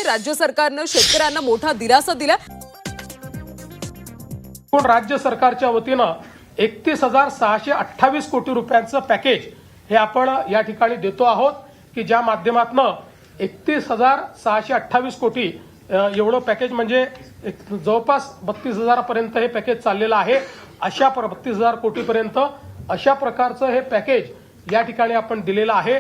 राज्य सरकारनं शेतकऱ्यांना मोठा दिलासा दिला। राज्य सरकारच्या वतीनं 31,628 कोटी रुपयांचं पॅकेज हे आपण या ठिकाणी देतो आहोत की ज्या माध्यमातून 31,628 कोटी एवढं पॅकेज म्हणजे जवळपास 32,000 पर्यंत हे पॅकेज चाललेलं आहे। अशा 32,000 कोटी पर्यंत अशा प्रकारचं हे पॅकेज या ठिकाणी आपण दिलेलं आहे।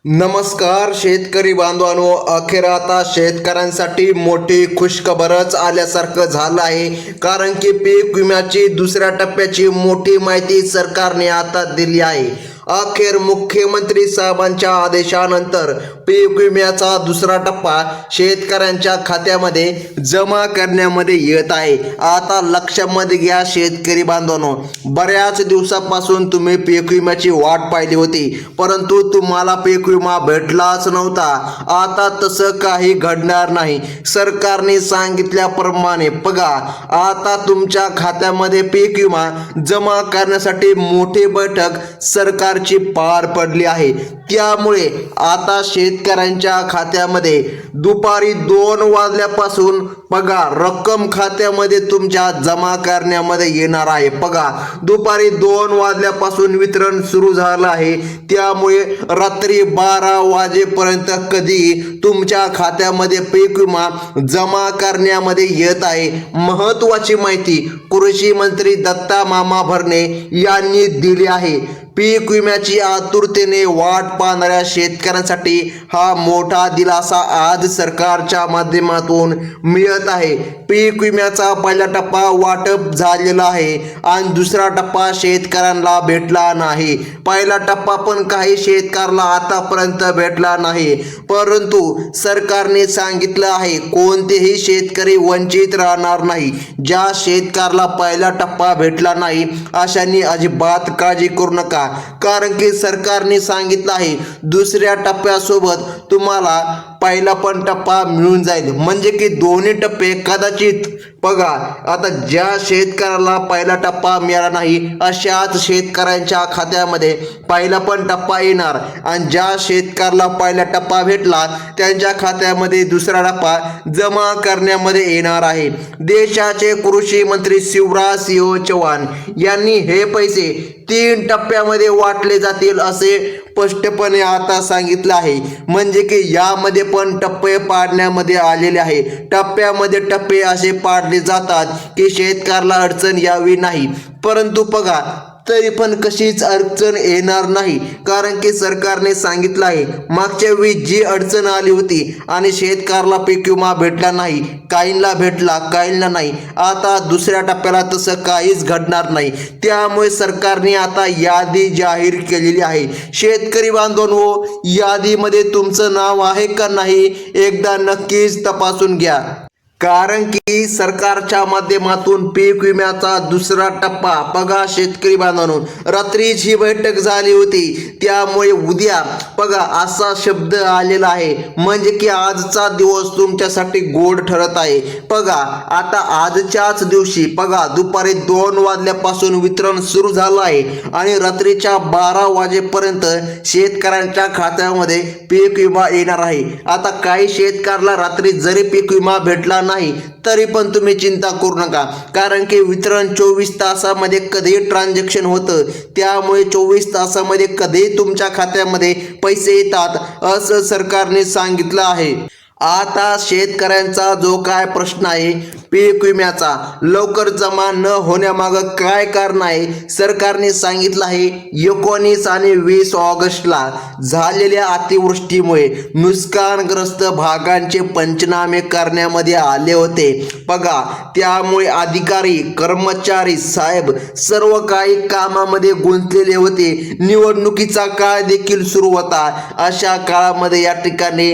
नमस्कार शेतकरी बांधवांनो, अखेर आता शेतकऱ्यांसाठी मोठी खुशखबरच आल्यासारखं झालं आहे, कारण की पीक विम्याची दुसऱ्या टप्प्याची मोठी माहिती सरकारने आता दिली आहे। अखेर मुख्यमंत्री साहेबांच्या आदेशानंतर पीक विम्याचा दुसरा टप्पा शेतकऱ्यांच्या खात्यामध्ये जमा करण्यामध्ये येत आहे। आता लक्षामध्ये घ्या शेतकरी बांधवांनो, बऱ्याच दिवसापासून तुम्ही पीक विम्याची वाट पाहिली होती, परंतु तुम्हाला पीक विमा भेटलाच नव्हता। आता तसं काही घडणार नाही। सरकारने सांगितल्याप्रमाणे बघा, आता तुमच्या खात्यामध्ये पीक विमा जमा करण्यासाठी मोठी बैठक सरकारची पार पडली आहे। त्यामुळे आता शेतकऱ्यांच्या खात्यामध्ये दुपारी 2 वाजल्यापासून पगार रक्कम खात्यामध्ये तुमच्या जमा करण्यामध्ये येणार आहे। बघा, दुपारी 2 वाजल्यापासून वितरण सुरू झालं आहे। त्यामुळे रात्री 12 वाजेपर्यंत कधी तुमच्या खात्यामध्ये पीक विमा जमा करण्यामध्ये येत आहे। महत्त्वाची माहिती कृषी मंत्री दत्ता मामा भरणे यांनी दिली आहे। पीक विम्याची आतुरतेने वाट पाहणाऱ्या शेतकऱ्यांसाठी हा मोठा दिलासा आज सरकारच्या माध्यमातून मिळत आहे। पीक विम्याचा पहिला टप्पा वाटप झालेला आहे आणि दुसरा टप्पा शेतकऱ्यांना भेटला नाही। पहिला टप्पा पण काही शेतकऱ्याला आतापर्यंत भेटला नाही, परंतु सरकारने सांगितलं आहे कोणतेही शेतकरी वंचित राहणार नाही। ज्या शेतकऱ्याला पहिला टप्पा भेटला नाही अशांनी अजिबात काळजी करू नका, कारण की सरकारने सांगितलं आहे दुसऱ्या टप्प्यासोबत तुम्हाला पहिला पण टप्पा मिळून जाईल, म्हणजे की दोन्ही टप्पे कदाचित बघा। आता ज्या शेतकऱ्याला पहिला टप्पा मिळाला नाही अशाच शेतकऱ्यांच्या खात्यामध्ये पहिला पण टप्पा येणार, आणि ज्या शेतकऱ्याला पहिला टप्पा भेटला त्यांच्या खात्यामध्ये दुसरा टप्पा जमा करण्यामध्ये येणार आहे। देशाचे कृषी मंत्री शिवराज सिंह चौहान यांनी हे पैसे 3 टप्प्यामध्ये वाटले जातील असे स्पष्टपणे आता सांगितलं आहे, म्हणजे की यामध्ये पण टप्पे पाडण्यामध्ये आलेले आहे। टप्प्यामध्ये टप्पे असे पाडले जातात की शेतकऱ्याला अडचण यावी नाही, परंतु बघा तरी पण कशीच अडचण येणार नाही, कारण की सरकारने सांगितलं आहे मागच्या वेळी जी अडचण आली होती आणि शेतकऱ्याला पीक विमा भेटला नाही, काहींना भेटला काहींना नाही, आता दुसऱ्या टप्प्याला तसं काहीच घडणार नाही। त्यामुळे सरकारने आता यादी जाहीर केलेली आहे। शेतकरी बांधवांनो, यादीमध्ये तुमचं नाव आहे का नाही एकदा नक्कीच तपासून घ्या, कारण की सरकारच्या माध्यमातून पीक विम्याचा दुसरा टप्पा बघा शेतकरी बांधवांनो, रात्रीच ही बैठक झाली होती, त्यामुळे उद्या बघा असा शब्द आलेला आहे, म्हणजे की आजचा दिवस तुमच्यासाठी गोड ठरत आहे। बघा आता आजच्याच दिवशी बघा दुपारी 2 वाजल्यापासून वितरण सुरू झालं आहे आणि रात्रीच्या 12 वाजेपर्यंत शेतकऱ्यांच्या खात्यामध्ये पीक विमा येणार आहे। आता काही शेतकऱ्याला रात्री जरी पीक विमा भेटला नाही तरी पण तुम्ही चिंता करू नका, कारण की वितरण 24 तासामध्ये कधी ट्रान्झॅक्शन होतं, त्यामुळे 24 तासामध्ये कधी तुमच्या खात्यामध्ये पैसे येतात असं सरकारने सांगितलं आहे। आता शेतकऱ्यांचा जो काय प्रश्न आहे पीक विम्याचा लवकर जमा न होण्यामागं काय कारण आहे, सरकारने सांगितलं आहे 19 आणि 20 ऑगस्टला झालेल्या अतिवृष्टीमुळे नुकसानग्रस्त भागांचे पंचनामे करण्यामध्ये आले होते। बघा त्यामुळे अधिकारी कर्मचारी साहेब सर्व काही कामामध्ये गुंतलेले होते। निवडणुकीचा काळ देखील सुरू होता। अशा काळामध्ये या ठिकाणी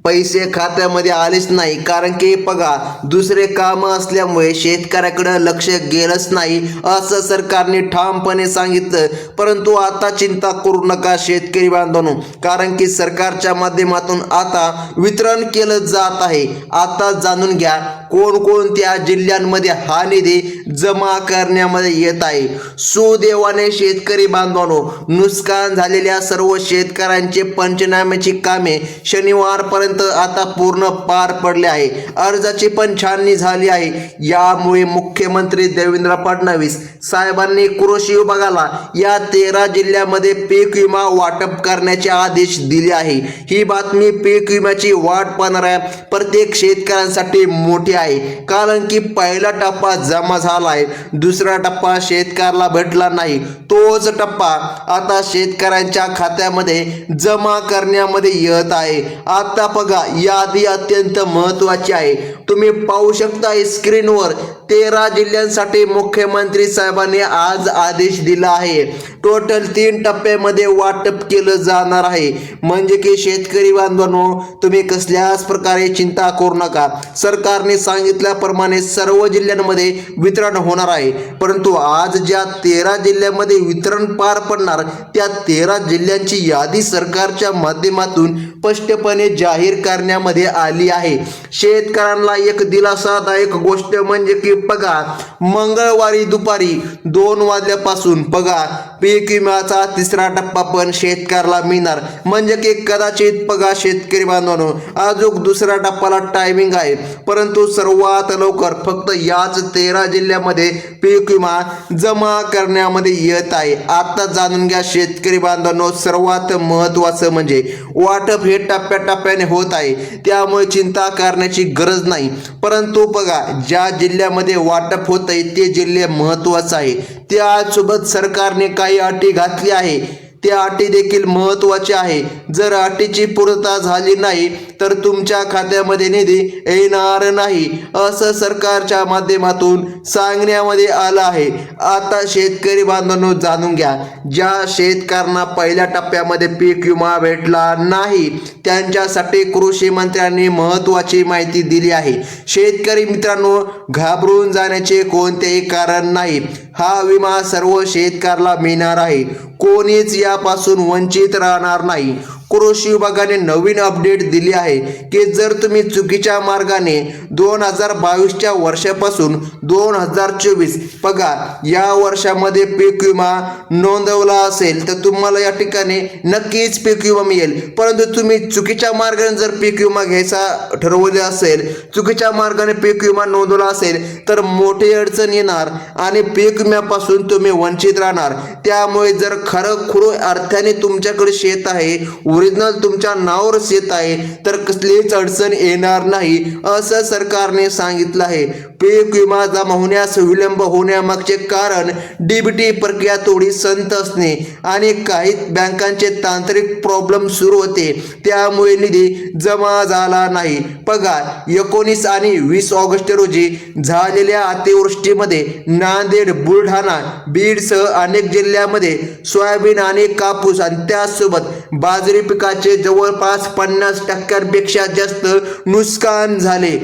पैसे खात्यामध्ये आलेच नाही, कारण की बघा दुसरे काम असल्यामुळे शेतकऱ्याकडे लक्ष गेलंच नाही असं सरकारने ठामपणे सांगितलं। परंतु आता चिंता करू नका शेतकरी बांधवांनो, कारण की सरकारच्या माध्यमातून आता वितरण केलं जात आहे। आता जाणून घ्या कोणकोणत्या जिल्ह्यांमध्ये हा निधी जमा करण्यामध्ये येत आहे. सुदैवाने शेतकरी बांधवांनो, नुकसान झालेल्या सर्व शेतकऱ्यांचे पंचनाम्याची कामे शनिवारपर्यंत आता पूर्ण पार पडले आहे. अर्जाची पण छाननी झाली आहे. यामुळे मुख्यमंत्री देवेंद्र फडणवीस साहेबांनी कृषी विभागाला या 13 जिल्ह्यामध्ये पीक विमा वाटप करण्याचे आदेश दिले आहे. ही बातमी पीक विम्याची वाट पाहणाऱ्या प्रत्येक शेतकऱ्यांसाठी मोठी आहे, कारण की पहिला टप्पा जमा झाला आहे, दुसरा टप्पा शेतकऱ्याला भेटला नाही. तोच टप्पा आता शेतकऱ्यांच्या खात्यामध्ये जमा करण्यामध्ये येत आहे. आता बघा, यादी अत्यंत महत्त्वाची आहे. तुम्ही पाहू शकता स्क्रीनवर 13 जिल्ह्यांसाठी मुख्यमंत्री साहेबांनी आज आदेश दिला आहे. टोटल 3 टप्प्यामध्ये वाटप केलं जाणार आहे. म्हणजे की शेतकरी बांधवांनो, तुम्ही कसल्याच प्रकारे चिंता करू नका. सरकारने सांगितल्याप्रमाणे सर्व जिल्ह्यांमध्ये वितरण होणार आहे. परंतु आज ज्या 13 जिल्ह्यामध्ये वितरण पार पडणार, त्या 13 जिल्ह्यांची यादी सरकारच्या माध्यमातून स्पष्टपणे जाहीर करण्यामध्ये आली आहे. शेतकऱ्यांना एक दिलासादायक गोष्ट म्हणजे की बघा, मंगळवारी दुपारी 2 वाजल्यापासून बघा पीक विम्याचा तिसरा टप्पा पण शेतकऱ्याला मिळणार. म्हणजे की कदाचित बघा शेतकरी बांधवांनो, अजून दुसऱ्या टप्प्याला टायमिंग आहे, परंतु सर्वात लवकर फक्त याच 13 जिल्ह्यामध्ये पीक विमा जमा करण्यामध्ये येत आहे. आता जाणून घ्या शेतकरी बांधवांनो, सर्वात महत्त्वाचं म्हणजे वाटप हे टप्प्याटप्प्याने होत आहे, त्यामुळे चिंता करण्याची गरज नाही. परंतु बघा, ज्या जिल्ह्यामध्ये वाटप होत आहे ते जिल्हे महत्त्वाचं आहे. त्यासोबत सरकारने काही अटी घातली आहे, त्या अटी देखील महत्त्वाच्या आहे. जर अटीची पूर्तता झाली नाही तर तुमच्या खात्यामध्ये निधी येणार नाही, असं सरकारच्या माध्यमातून सांगण्यामध्ये आलं आहे. आता शेतकरी बांधवांनो जाणून घ्या, ज्या शेतकऱ्यांना पहिल्या टप्प्यामध्ये पीक विमा भेटला नाही त्यांच्यासाठी कृषी मंत्र्यांनी महत्त्वाची माहिती दिली आहे. शेतकरी मित्रांनो, घाबरून जाण्याचे कोणतेही कारण नाही. हा विमा सर्व शेतकऱ्याला मिळणार आहे. कोणीच यापासून वंचित राहणार नाही. कृषी विभागाने नवीन अपडेट दिली आहे की जर तुम्ही चुकीच्या मार्गाने 2022च्या वर्षापासून 2024 बघा या वर्षामध्ये पीक विमा नोंदवला असेल तर तुम्हाला या ठिकाणी नक्कीच पीक विमा मिळेल. परंतु तुम्ही चुकीच्या मार्गाने जर पीक विमा घ्यायचा ठरवले असेल, चुकीच्या मार्गाने पीक विमा नोंदवला असेल तर मोठी अडचण येणार आणि पीक विम्यापासून तुम्ही वंचित राहणार. त्यामुळे जर खरं अर्थाने तुमच्याकडे शेत आहे, ओरिजिनल तुमच्या नावावर शेत आहे, तर कसलीच अडचण येणार नाही, असं सरकारने सांगितलं आहे. पीक विमा जमा होण्यास विलंब होण्यामागचे कारण डीबीटी प्रक्रिया थोडी संथ असणे आणि काही बँकांचे तांत्रिक प्रॉब्लेम सुरू होते, त्यामुळे निधी जमा झाला नाही. बघा, 19 आणि 20 ऑगस्ट रोजी झालेल्या अतिवृष्टीमध्ये नांदेड, बुलढाणा, बीडसह अनेक जिल्ह्यामध्ये सोयाबीन आणि कापूस आणि त्याचसोबत बाजरी पिकाचे जवळपास 50% जास्त नुकसान झाले.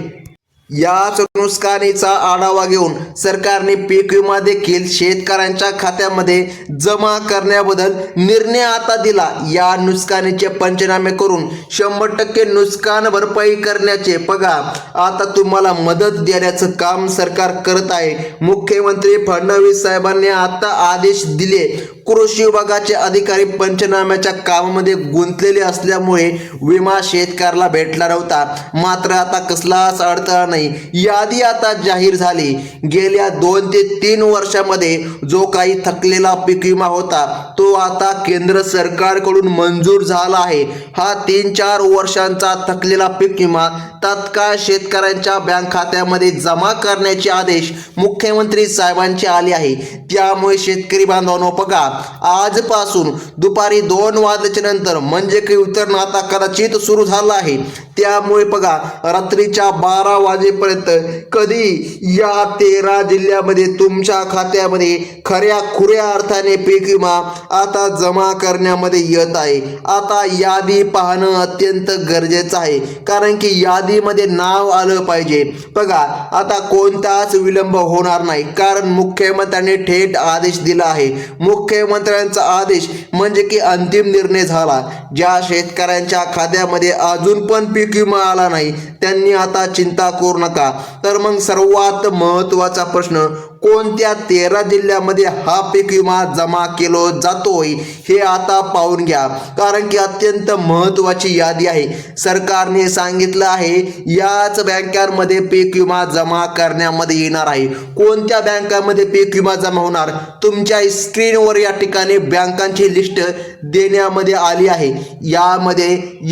याच नुकसानीचा आढावा घेऊन सरकारने पीक विमा देखील शेतकऱ्यांच्या खात्यामध्ये जमा करण्याबद्दल निर्णय आता दिला. या नुकसानीचे पंचनामे करून 100% नुकसान भरपाई करण्याचे बघा आता तुम्हाला मदत देण्याचं काम सरकार करत आहे. मुख्यमंत्री फडणवीस साहेबांनी आता आदेश दिले. कृषी विभागाचे अधिकारी पंचनाम्याच्या कामामध्ये गुंतलेले असल्यामुळे विमा शेतकऱ्याला भेटला नव्हता. मात्र आता कसलाच अडथळा नाही, यादी आता जाहीर झाली. गेल्या 2 ते 3 वर्षामध्ये जो काही थकलेला पीक विमा होता तो आता केंद्र सरकारकडून मंजूर झाला आहे. हा 3-4 वर्षांचा थकलेला पीक विमा तात्काळ शेतकऱ्यांच्या बँक खात्यामध्ये जमा करण्याचे आदेश मुख्यमंत्री साहेबांचे आले आहे. त्यामुळे शेतकरी बांधवांनो बघा, आजपासून दुपारी 2 वाजल्याच्या नंतर म्हणजे की वितरण आता कदाचित सुरू झालं आहे. त्यामुळे बघा, रात्रीच्या 12 वाजेपर्यंत कधी या 13 जिल्ह्यामध्ये तुमच्या खात्यामध्ये खऱ्या खुऱ्या अर्थाने पीक विमा आता जमा करण्यामध्ये येत आहे. आता यादी पाहणं अत्यंत गरजेचं आहे, कारण की यादीमध्ये नाव आलं पाहिजे. बघा, आता कोणताच विलंब होणार नाही, कारण मुख्यमंत्र्यांनी थेट आदेश दिला आहे. मुख्यमंत्र्यांचा आदेश म्हणजे की अंतिम निर्णय झाला. ज्या शेतकऱ्यांच्या खात्यामध्ये अजून पण पीक विमा आला नाही त्यांनी आता चिंता करू नका. तर मग सर्वात महत्त्वाचा प्रश्न, कोणत्या 13 जिल्ह्यामध्ये हा पीक विमा जमा केला जातोय हे आता पाहून घ्या, कारण की अत्यंत महत्त्वाची यादी आहे. सरकारने सांगितलं आहे याच बँकांमध्ये पीक विमा जमा करण्यामध्ये येणार आहे. कोणत्या बँकांमध्ये पीक विमा जमा होणार, तुमच्या स्क्रीनवर या ठिकाणी बँकांची लिस्ट देण्यामध्ये आली आहे. यामध्ये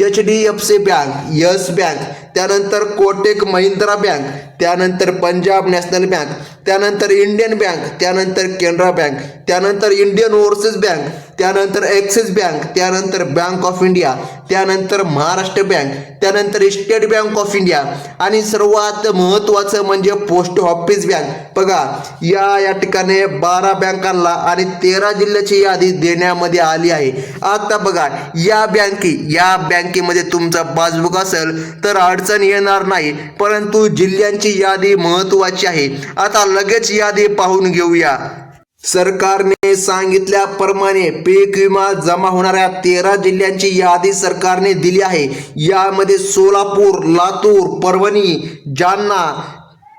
HDFC बँक, यस बँक, त्यानंतर कोटक महिंद्रा बँक, त्यानंतर पंजाब नॅशनल बँक, त्यानंतर इंडियन बँक, त्यानंतर कॅनरा बँक, त्यानंतर इंडियन ओव्हरसीज बँक, त्यानंतर ॲक्सिस बँक, त्यानंतर बँक ऑफ इंडिया, त्यानंतर महाराष्ट्र बँक, त्यानंतर स्टेट बँक ऑफ इंडिया आणि सर्वात महत्त्वाचं म्हणजे पोस्ट ऑफिस बँक. बघा या ठिकाणी 12 बँकांना आणि 13 जिल्ह्याची यादी देण्यामध्ये आली आहे. आता बघा या बँकेमध्ये तुमचं पासबुक असेल तर अडचण येणार नाही, परंतु जिल्ह्यांची यादी महत्त्वाची आहे. आता लगेच यादी पाहून घेऊया. सरकारने सांगितल्याप्रमाणे पीक विमा जमा होणाऱ्या 13 जिल्ह्यांची यादी सरकारने दिली आहे. यामध्ये सोलापूर, लातूर, परभणी, जालना,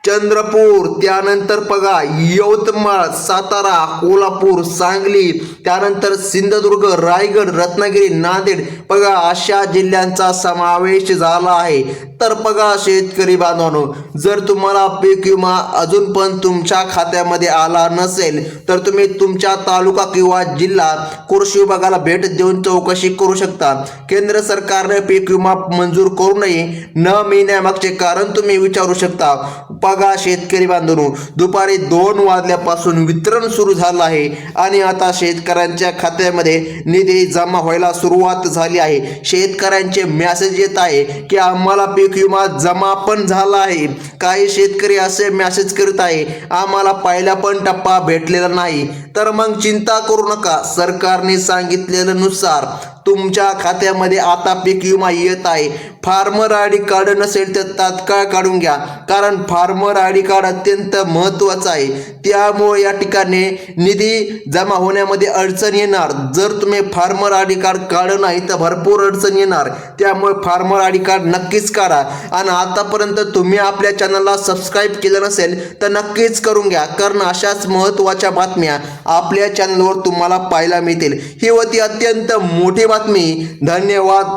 चंद्रपूर, त्यानंतर बघा यवतमाळ, सातारा, कोल्हापूर, सांगली, त्यानंतर सिंधुदुर्ग, रायगड, रत्नागिरी, नांदेड बघा अशा जिल्ह्यांचा समावेश झाला आहे. तर बघा शेतकरी बांधवांनो, जर तुम्हाला पीक विमा अजून पण तुमच्या खात्यामध्ये आला नसेल तर तुम्ही तुमच्या तालुका किंवा जिल्हा कृषी विभागाला भेट देऊन चौकशी करू शकता. केंद्र सरकारने पीक विमा मंजूर करू नये न मिळण्यामागचे कारण तुम्ही विचारू शकता. बघा शेतकरी बांधवांनो, दुपारी 2 वाजल्यापासून वितरण सुरू झालं आहे आणि आता शेतकऱ्यांच्या खात्यामध्ये निधी जमा व्हायला सुरुवात झाली आहे. शेतकऱ्यांचे मेसेज येत आहे की आम्हाला पीक विमा जमा पण झाला आहे. काही शेतकरी असे मेसेज करत आहे आम्हाला पहिला पण टप्पा भेटलेला नाही. तर मग चिंता करू नका, सरकारने सांगितलेल्यानुसार तुमच्या खात्यामध्ये आता पीक विमा येत आहे. फार्मर आय डी कार्ड नसेल तर तात्काळ काढून घ्या, कारण फार्मर आय डी कार्ड अत्यंत महत्त्वाचं आहे. त्यामुळे या ठिकाणी निधी जमा होण्यामध्ये अडचण येणार. जर तुम्ही फार्मर आय डी कार्ड काढलं नाही तर भरपूर अडचण येणार. त्यामुळे फार्मर आय डी कार्ड नक्कीच काढा. आणि आतापर्यंत तुम्ही आपल्या चॅनलला सबस्क्राईब केलं नसेल तर नक्कीच करून घ्या, कारण अशाच महत्त्वाच्या बातम्या आपल्या चॅनलवर तुम्हाला पाहायला मिळतील. ही होती अत्यंत मोठी बातमी. धन्यवाद.